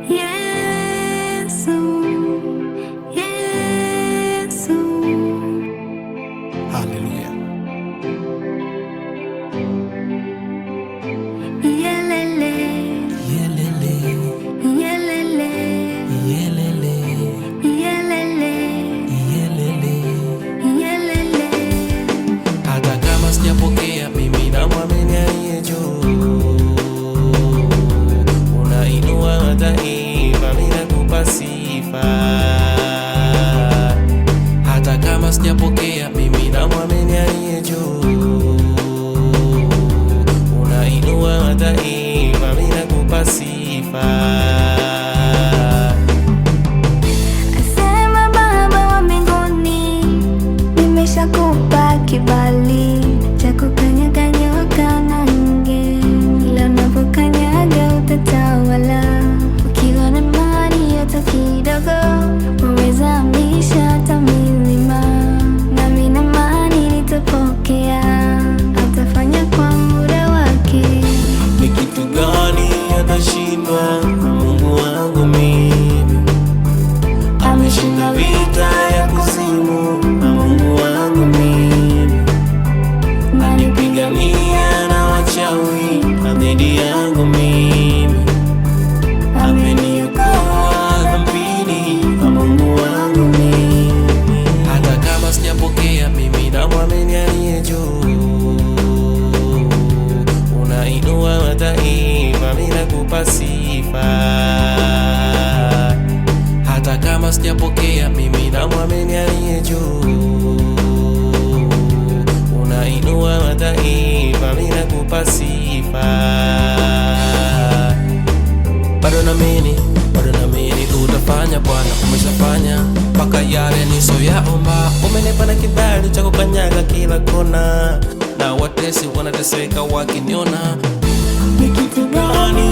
Yesu, Yesu. Haleluya. Yelele, Yelele, yelele, yelele, yelele, yelele. yelele. Hata kama sijapokea, mimi namwamini aliye juu. Unainua mataifa, mimi nakupa sifa. Hata kama sijapokea, mimi namwamini aliye juu. Unainua mataifa, mimi nakupa sifa. Asema Baba wa mbinguni, nimeshakupa kibali cha kukanyaga nyoka na nge. Kila unapokanyaga utatawala, ukiwa na imani hata kidogo waweza hamisha hata milima. Nami na imani nitapokea, atafanya kwa muda wake. Ni kitu gani atashindwa? Mungu wangu mimi ameshinda vita ya kuzimu. Mungu wangu mimi anipigania na wachawi dhidi yangu mimi, ameniokoa dhambini. Mungu wangu mimi, hata kama sijapokea, mimi namwamini aliye juu. Unainua mataifa, mimi nakupa sifa. Hata kama sijapokea, mimi namwamini aliye juu. Unainua mataifa, mimi nakupa sifa. Bado naamini utafanya Bwana, umeshafanya mpaka yale nisoyaomba. Umenipa na kibali cha kukanyaga kila kona, na watesi wanateseka wakiniona. Ni kitu gani